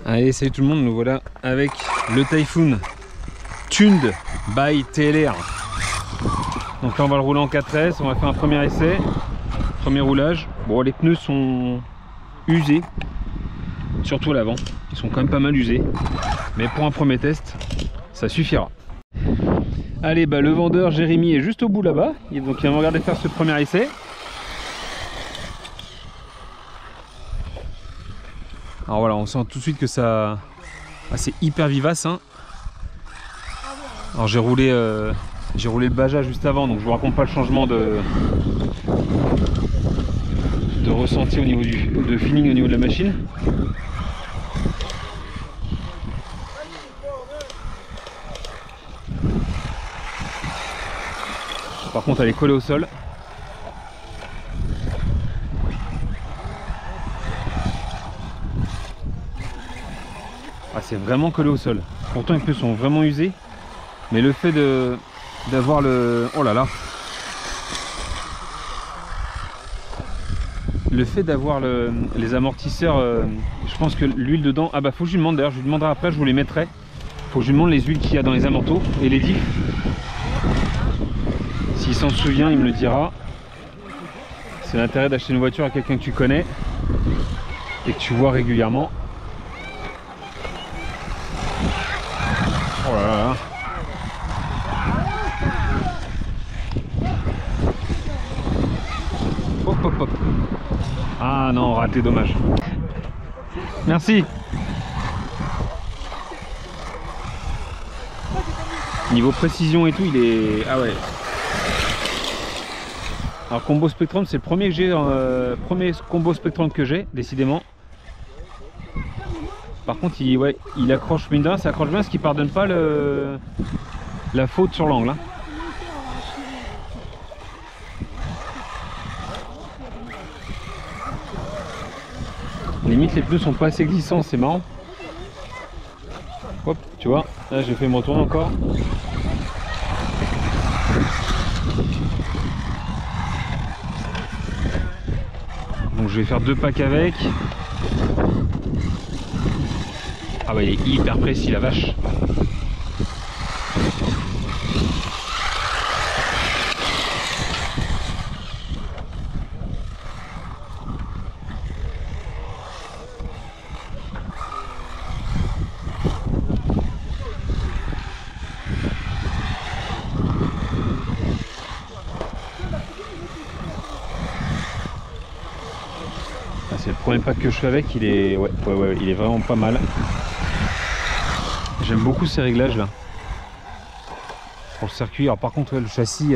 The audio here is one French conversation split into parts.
Allez, salut tout le monde, nous voilà avec le Typhoon tuned by TLR. Donc là on va le rouler en 4S, on va faire un premier essai, premier roulage. Bon, les pneus sont usés, surtout à l'avant, ils sont quand même pas mal usés. Mais pour un premier test, ça suffira. Allez, le vendeur Jérémy est juste au bout là-bas, donc il va me regarder faire ce premier essai. Alors voilà, on sent tout de suite que ça... Ah, c'est hyper vivace, hein. Alors j'ai roulé le Baja juste avant, donc je vous raconte pas le changement de ressenti au niveau de feeling au niveau de la machine. Par contre elle est collée au sol. Ah, c'est vraiment collé au sol. Pourtant les pneus sont vraiment usés. Mais le fait d'avoir le... Oh là là. Le fait d'avoir les amortisseurs, je pense que l'huile dedans... Ah bah faut que je lui demande, d'ailleurs je lui demanderai après, je vous les mettrai. Faut que je lui demande les huiles qu'il y a dans les amortos et les diffs. S'il s'en souvient, il me le dira. C'est l'intérêt d'acheter une voiture à quelqu'un que tu connais et que tu vois régulièrement. Oh là là. Hop hop hop. Ah non, raté, dommage. Merci. Niveau précision et tout, il est... Ah ouais. Alors combo Spectrum, c'est le premier que j'ai, premier combo Spectrum que j'ai, décidément. Par contre, il accroche mine de rien, ça accroche bien, ce qui pardonne pas la faute sur l'angle. Hein. Limite, les pneus sont pas assez glissants, c'est marrant. Hop, tu vois, là j'ai fait me retourner encore. Donc je vais faire 2 packs avec. Ah bah il est hyper précis la vache. Ah, c'est le premier pack que je fais avec, il est il est vraiment pas mal. J'aime beaucoup ces réglages là pour le circuit. Alors par contre le châssis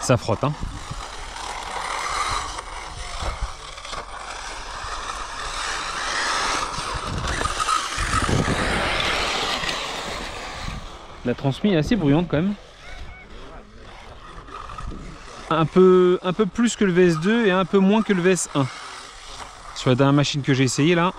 ça frotte hein. La transmission est assez bruyante quand même. Un peu plus que le VS2 et un peu moins que le VS1. Sur la dernière machine que j'ai essayé là.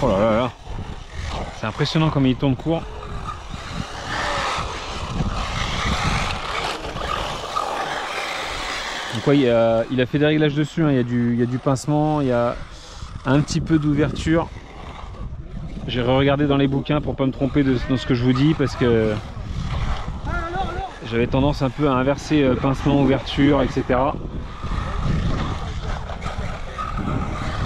Oh là là là. C'est impressionnant comme il tourne court. Donc ouais, il a fait des réglages dessus, hein. Il y a du pincement, il y a un petit peu d'ouverture. J'ai regardé dans les bouquins pour pas me tromper dans ce que je vous dis parce que j'avais tendance un peu à inverser pincement, ouverture, etc.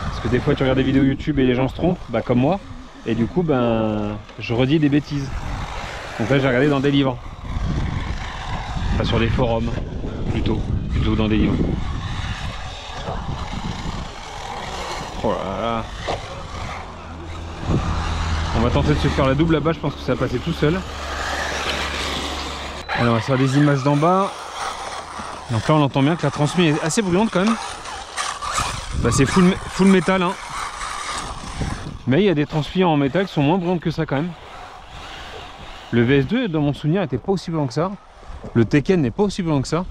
Parce que des fois tu regardes des vidéos YouTube et les gens se trompent, bah, comme moi. Et du coup, je redis des bêtises. Donc là, j'ai regardé dans des livres. Enfin, sur des forums, plutôt dans des livres. Oh là là. On va tenter de se faire la double là-bas, je pense que ça va passer tout seul. Alors, on va faire des images d'en bas. Donc là, on entend bien que la transmission est assez bruyante quand même. Bah, c'est full métal, hein. Mais il y a des transmissions en métal qui sont moins bruyantes que ça quand même. Le VS2 dans mon souvenir n'était pas aussi blanc que ça. Le Tekken n'est pas aussi blanc que ça.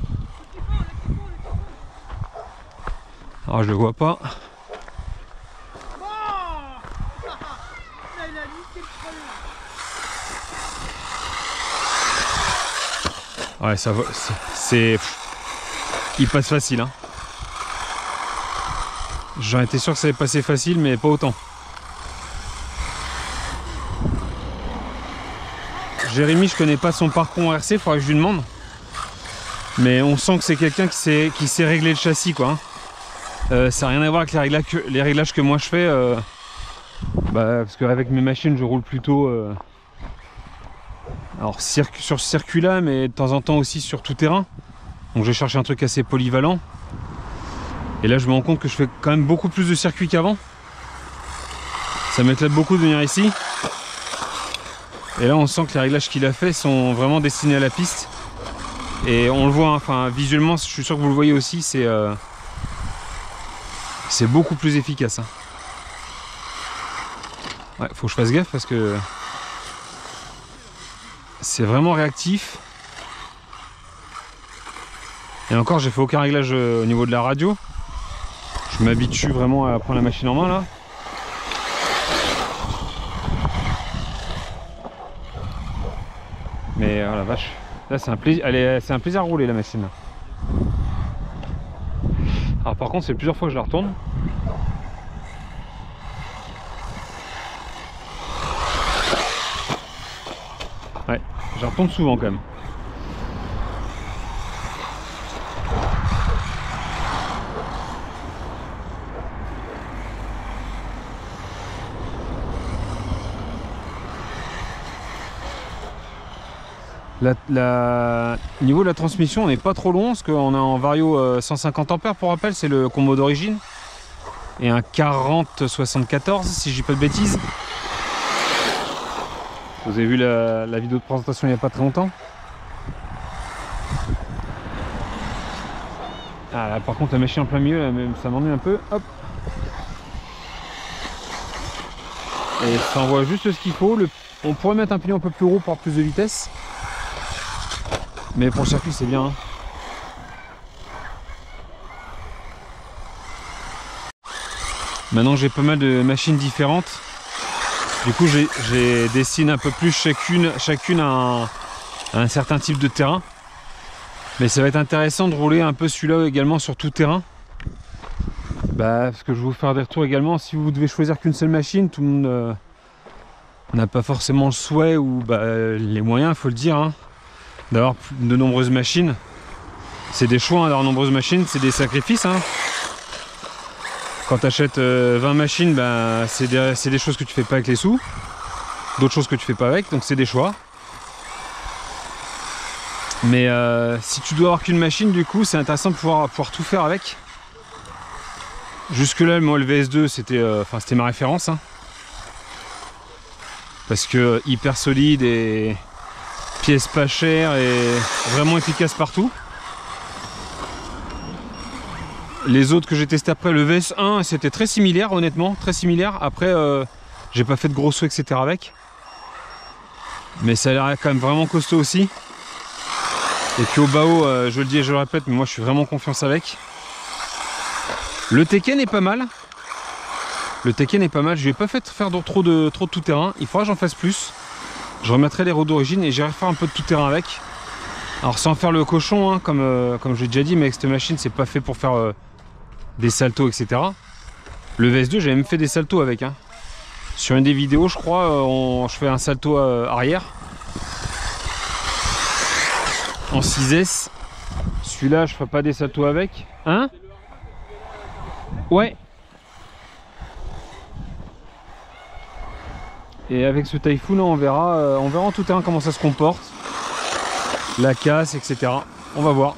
Alors je le vois pas. Ouais, ça va. C'est. Il passe facile, hein. J'en étais sûr que ça allait passer facile, mais pas autant. Jérémy, je connais pas son parcours en RC, il faudrait que je lui demande. Mais on sent que c'est quelqu'un qui sait régler le châssis, quoi. Ça n'a rien à voir avec les réglages que moi je fais. Parce qu'avec mes machines, je roule plutôt alors sur ce circuit-là, mais de temps en temps aussi sur tout terrain. Donc je cherche un truc assez polyvalent. Et là, je me rends compte que je fais quand même beaucoup plus de circuits qu'avant. Ça m'éclate beaucoup de venir ici. Et là, on sent que les réglages qu'il a fait sont vraiment destinés à la piste. Et on le voit, hein, enfin visuellement, je suis sûr que vous le voyez aussi, c'est beaucoup plus efficace. Hein. Ouais, faut que je fasse gaffe parce que c'est vraiment réactif. Et encore, j'ai fait aucun réglage au niveau de la radio. Je m'habitue vraiment à prendre la machine en main là. Mais oh la vache, là c'est un plaisir, c'est un plaisir à rouler la machine là. Alors par contre, c'est plusieurs fois que je la retourne. Ouais, je la retourne souvent quand même. Niveau de la transmission, on n'est pas trop long parce qu'on est en vario 150 ampères pour rappel, c'est le combo d'origine. Et un 40-74 si je dis pas de bêtises. Vous avez vu la vidéo de présentation il n'y a pas très longtemps. Ah là par contre la machine en plein milieu, là, ça m'ennuie un peu. Hop. Et ça envoie juste ce qu'il faut. On pourrait mettre un pignon un peu plus gros pour avoir plus de vitesse. Mais pour le circuit c'est bien. Hein. Maintenant j'ai pas mal de machines différentes. Du coup j'ai dessiné un peu plus chacune à un certain type de terrain. Mais ça va être intéressant de rouler un peu celui-là également sur tout terrain. Parce que je vais vous faire des retours également. Si vous devez choisir qu'une seule machine, tout le monde n'a pas forcément le souhait ou les moyens, il faut le dire. Hein, d'avoir de nombreuses machines. C'est des choix, hein, d'avoir de nombreuses machines, c'est des sacrifices. Hein. Quand tu achètes 20 machines, c'est des choses que tu fais pas avec les sous. D'autres choses que tu fais pas avec, donc c'est des choix. Mais si tu dois avoir qu'une machine, du coup, c'est intéressant de pouvoir tout faire avec. Jusque là, moi, le VS2, c'était ma référence. Hein. Parce que hyper solide et pièces pas chères et vraiment efficace partout. Les autres que j'ai testé après, le VS1, c'était très similaire, honnêtement, très similaire. Après, j'ai pas fait de gros sauts, etc. avec. Mais ça a l'air quand même vraiment costaud aussi. Et puis au BAO, je le dis et je le répète, mais moi je suis vraiment confiance avec. Le Tekken est pas mal. Le Tekken est pas mal. Je vais pas faire trop de tout terrain. Il faudra que j'en fasse plus. Je remettrai les roues d'origine et j'irai faire un peu de tout terrain avec. Alors sans faire le cochon, hein, comme je l'ai déjà dit, mais avec cette machine, c'est pas fait pour faire des saltos, etc. Le VS2, j'ai même fait des saltos avec. Hein. Sur une des vidéos, je crois, je fais un salto arrière. En 6S. Celui-là, je ferai pas des saltos avec. Hein? Ouais. Et avec ce Typhoon, on verra en tout terrain comment ça se comporte. La casse, etc. On va voir.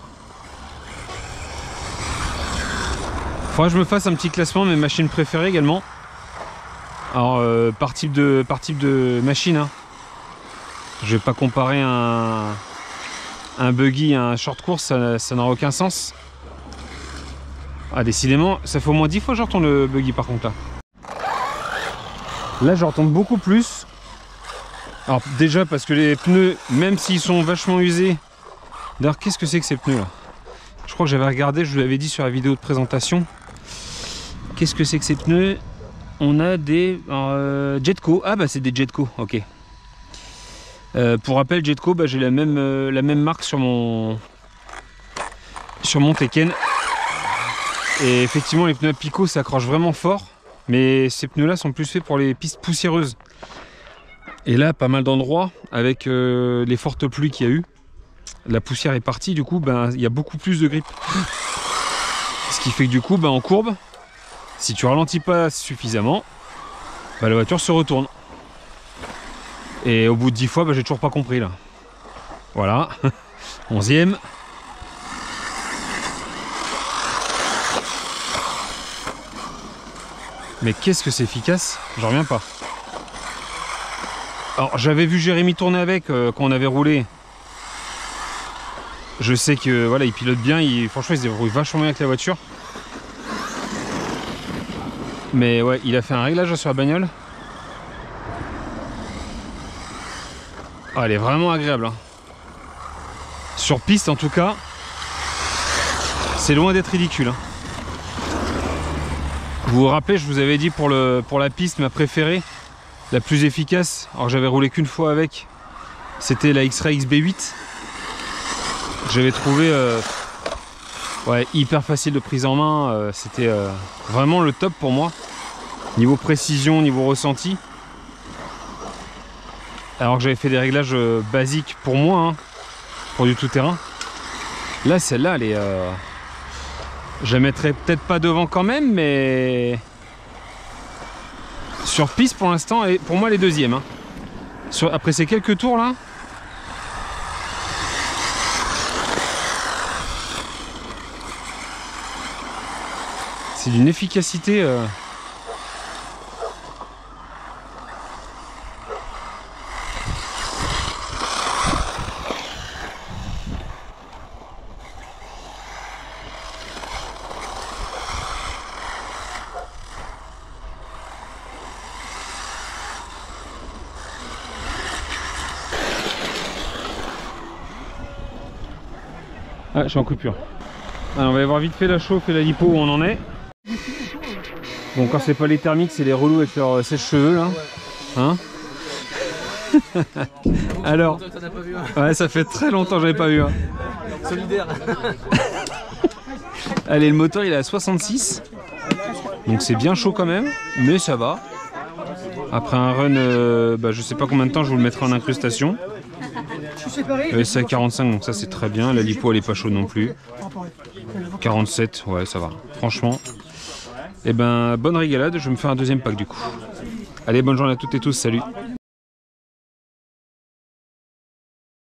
Faudra que je me fasse un petit classement de mes machines préférées également. Alors par type de machine. Hein. Je vais pas comparer un buggy à un short course, ça n'aura aucun sens. Ah décidément, ça fait au moins 10 fois que je retourne le buggy par contre là. Là je retourne beaucoup plus. Alors déjà parce que les pneus, même s'ils sont vachement usés. D'ailleurs qu'est-ce que c'est que ces pneus là? Je crois que j'avais regardé, je vous l'avais dit sur la vidéo de présentation. Qu'est-ce que c'est que ces pneus? On a des Jetco. Ah bah c'est des Jetco, ok. Pour rappel, Jetco, bah, j'ai la même marque sur mon Tekken. Et effectivement, les pneus à picot s'accrochent vraiment fort. Mais ces pneus-là sont plus faits pour les pistes poussiéreuses. Et là, pas mal d'endroits, avec les fortes pluies qu'il y a eu, la poussière est partie, du coup, ben, il y a beaucoup plus de grip. Ce qui fait que du coup, ben, en courbe, si tu ralentis pas suffisamment, ben, la voiture se retourne. Et au bout de 10 fois, ben, j'ai toujours pas compris là. Voilà, 11e. Mais qu'est-ce que c'est efficace, j'en reviens pas. Alors j'avais vu Jérémy tourner avec quand on avait roulé. Je sais que voilà, il pilote bien, franchement il se débrouille vachement bien avec la voiture. Mais ouais, il a fait un réglage sur la bagnole. Ah, elle est vraiment agréable. Hein. Sur piste en tout cas, c'est loin d'être ridicule. Hein. Vous vous rappelez, je vous avais dit pour la piste, ma préférée, la plus efficace, alors j'avais roulé qu'une fois avec, c'était la X-Ray XB8. J'avais trouvé ouais, hyper facile de prise en main, c'était vraiment le top pour moi. Niveau précision, niveau ressenti. Alors que j'avais fait des réglages basiques pour moi, hein, pour du tout-terrain. Là, celle-là, elle est... je la mettrai peut-être pas devant quand même, mais... Sur piste, pour l'instant, pour moi, elle est deuxième. Hein. Après ces quelques tours, là... C'est d'une efficacité... Ah, je suis en coupure. Alors, on va voir vite fait la chauffe et la lipo où on en est. Bon, quand c'est pas les thermiques, c'est les relous avec leurs sèche-cheveux là. Hein? Alors, ouais, ça fait très longtemps que j'avais pas vu. Hein. Solidaire. Allez, le moteur il est à 66. Donc c'est bien chaud quand même, mais ça va. Après un run, bah, je sais pas combien de temps je vous le mettrai en incrustation. C'est à 45, donc ça c'est très bien. La lipo elle est pas chaude non plus. 47, ouais ça va. Franchement, et ben bonne régalade. Je vais me faire un deuxième pack du coup. Allez, bonne journée à toutes et tous, salut.